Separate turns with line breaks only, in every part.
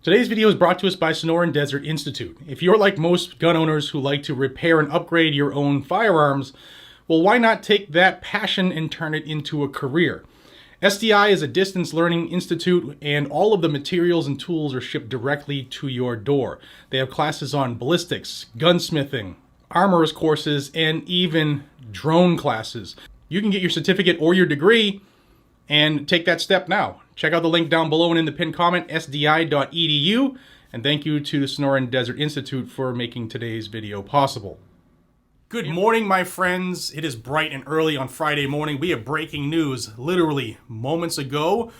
Today's video is brought to us by Sonoran Desert Institute. If you're like most gun owners who like to repair and upgrade your own firearms, well, why not take that passion and turn it into a career? SDI is a distance learning institute, and all of the materials and tools are shipped directly to your door. They have classes on ballistics, gunsmithing, armorers courses, and even drone classes. You can get your certificate or your degree and take that step now. Check out the link down below and in the pinned comment, sdi.edu. And thank you to the Sonoran Desert Institute for making today's video possible. Good morning, my friends. It is bright and early on Friday morning. We have breaking news literally moments ago.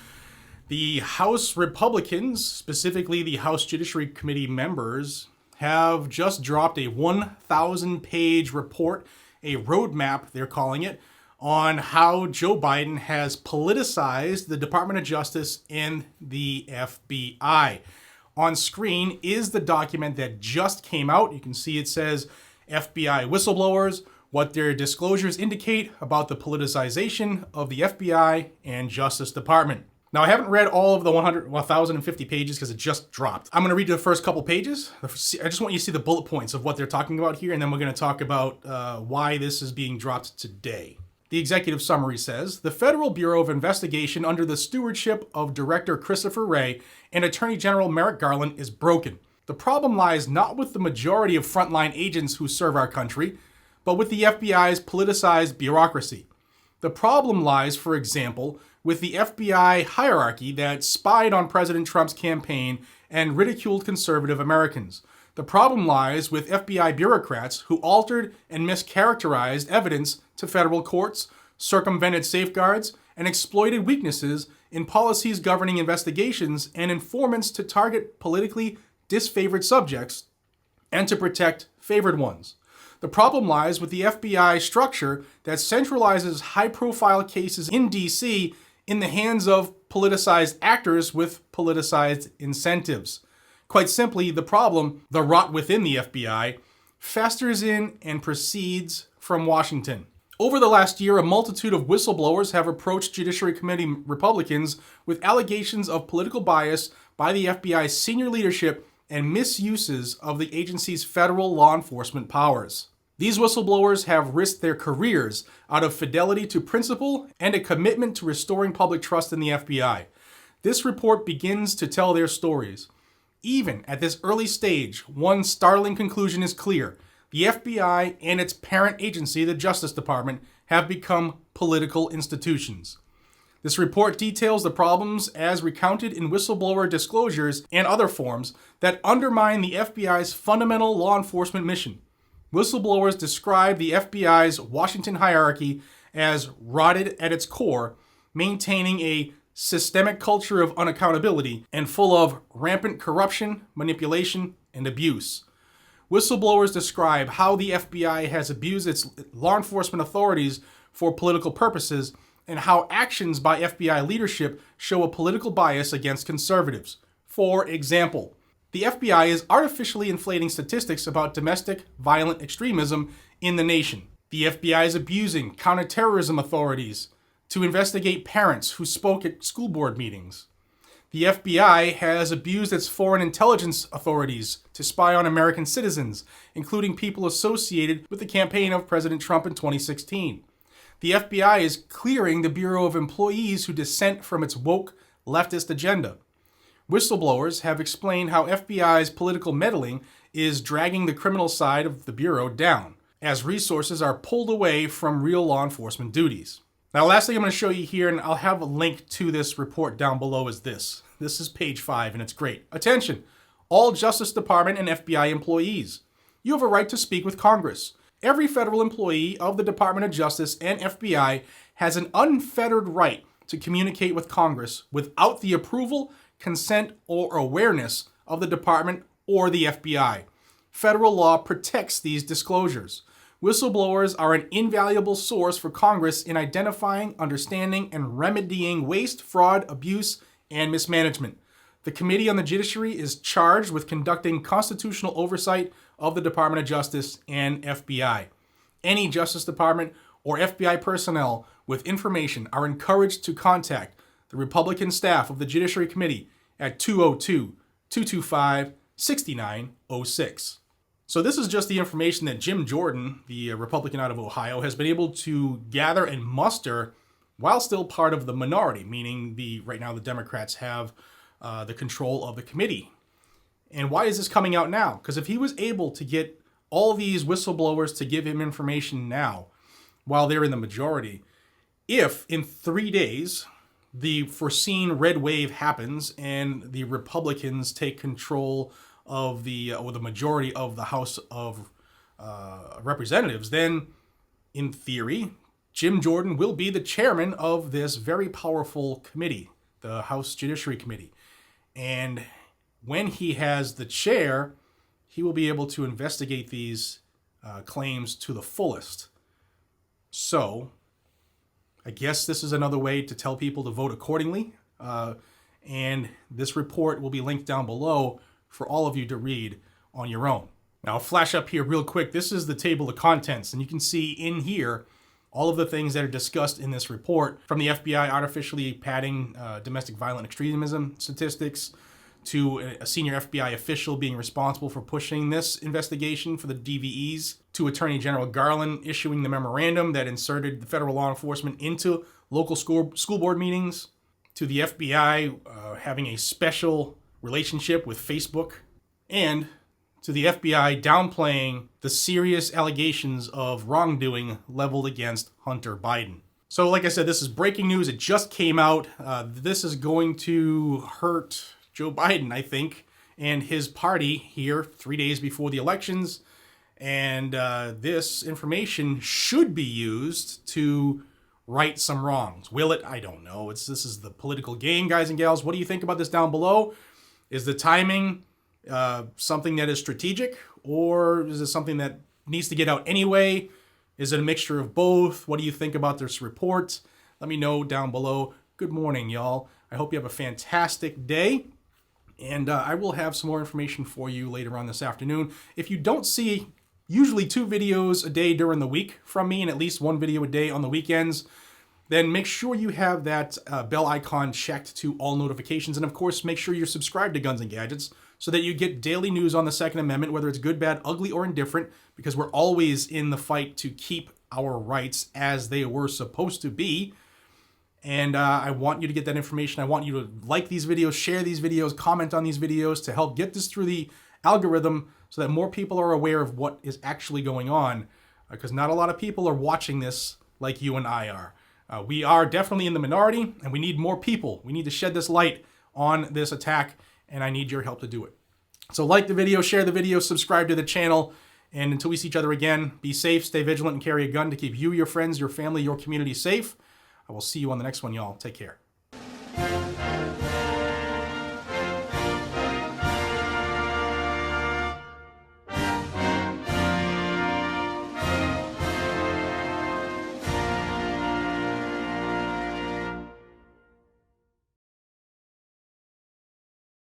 The House Republicans, specifically the House Judiciary Committee members, have just dropped a 1,000-page report, a roadmap, they're calling it, on how Joe Biden has politicized the Department of Justice and the FBI. On screen is the document that just came out. You can see it says FBI whistleblowers, what their disclosures indicate about the politicization of the FBI and Justice Department. Now, I haven't read all of the 1,050 pages because it just dropped. I'm going to read the first couple pages. I just want you to see the bullet points of what they're talking about here, and then we're going to talk about why this is being dropped today. The executive summary says, the Federal Bureau of Investigation under the stewardship of Director Christopher Wray and Attorney General Merrick Garland is broken. The problem lies not with the majority of frontline agents who serve our country, but with the FBI's politicized bureaucracy. The problem lies, for example, with the FBI hierarchy that spied on President Trump's campaign and ridiculed conservative Americans. The problem lies with FBI bureaucrats who altered and mischaracterized evidence to federal courts, circumvented safeguards, and exploited weaknesses in policies governing investigations and informants to target politically disfavored subjects and to protect favored ones. The problem lies with the FBI structure that centralizes high-profile cases in D.C. in the hands of politicized actors with politicized incentives. Quite simply, the problem, the rot within the FBI, festers in and proceeds from Washington. Over the last year, a multitude of whistleblowers have approached Judiciary Committee Republicans with allegations of political bias by the FBI's senior leadership and misuses of the agency's federal law enforcement powers. These whistleblowers have risked their careers out of fidelity to principle and a commitment to restoring public trust in the FBI. This report begins to tell their stories. Even at this early stage, one startling conclusion is clear. The FBI and its parent agency, the Justice Department, have become political institutions. This report details the problems as recounted in whistleblower disclosures and other forms that undermine the FBI's fundamental law enforcement mission. Whistleblowers describe the FBI's Washington hierarchy as rotted at its core, maintaining a systemic culture of unaccountability and full of rampant corruption, manipulation, and abuse. Whistleblowers describe how the FBI has abused its law enforcement authorities for political purposes and how actions by FBI leadership show a political bias against conservatives. For example, the FBI is artificially inflating statistics about domestic violent extremism in the nation. The FBI is abusing counterterrorism authorities to investigate parents who spoke at school board meetings. The FBI has abused its foreign intelligence authorities to spy on American citizens, including people associated with the campaign of President Trump in 2016. The FBI is clearing the Bureau of employees who dissent from its woke leftist agenda. Whistleblowers have explained how FBI's political meddling is dragging the criminal side of the Bureau down, as resources are pulled away from real law enforcement duties. Now, last thing I'm going to show you here, and I'll have a link to this report down below, is this. This is page 5, and it's great. Attention, all Justice Department and FBI employees. You have a right to speak with Congress. Every federal employee of the Department of Justice and FBI has an unfettered right to communicate with Congress without the approval, consent, or awareness of the department or the FBI. Federal law protects these disclosures. Whistleblowers are an invaluable source for Congress in identifying, understanding, and remedying waste, fraud, abuse, and mismanagement. The Committee on the Judiciary is charged with conducting constitutional oversight of the Department of Justice and FBI. Any Justice Department or FBI personnel with information are encouraged to contact the Republican staff of the Judiciary Committee at 225-6906. So this is just the information that Jim Jordan, the Republican out of Ohio, has been able to gather and muster while still part of the minority, meaning right now the Democrats have the control of the committee. And why is this coming out now? Because if he was able to get all these whistleblowers to give him information now, while they're in the majority, if in 3 days the foreseen red wave happens and the Republicans take control of the majority of the House of Representatives, then in theory, Jim Jordan will be the chairman of this very powerful committee, the House Judiciary Committee. And when he has the chair, he will be able to investigate these claims to the fullest. So, I guess this is another way to tell people to vote accordingly. And this report will be linked down below for all of you to read on your own. Now, I'll flash up here real quick. This is the table of contents, and you can see in here all of the things that are discussed in this report, from the FBI artificially padding domestic violent extremism statistics, to a senior FBI official being responsible for pushing this investigation for the DVEs, to Attorney General Garland issuing the memorandum that inserted the federal law enforcement into local school board meetings, to the FBI having a special relationship with Facebook, and to the FBI downplaying the serious allegations of wrongdoing leveled against Hunter Biden. So like I said, this is breaking news. It just came out. This is going to hurt Joe Biden, I think, and his party here 3 days before the elections. And this information should be used to right some wrongs. Will it? I don't know. This is the political game, guys and gals. What do you think about this down below? Is the timing something that is strategic, or is it something that needs to get out anyway? Is it a mixture of both? What do you think about this report? Let me know down below. Good morning, y'all. I hope you have a fantastic day. And I will have some more information for you later on this afternoon. If you don't see usually 2 videos a day during the week from me and at least 1 video a day on the weekends, then make sure you have that bell icon checked to all notifications. And of course, make sure you're subscribed to Guns and Gadgets so that you get daily news on the Second Amendment, whether it's good, bad, ugly, or indifferent, because we're always in the fight to keep our rights as they were supposed to be. And I want you to get that information. I want you to like these videos, share these videos, comment on these videos to help get this through the algorithm so that more people are aware of what is actually going on, because not a lot of people are watching this like you and I are. We are definitely in the minority, and we need more people. We need to shed this light on this attack, and I need your help to do it. So like the video, share the video, subscribe to the channel, and until we see each other again, be safe, stay vigilant, and carry a gun to keep you, your friends, your family, your community safe. I will see you on the next one, y'all. Take care.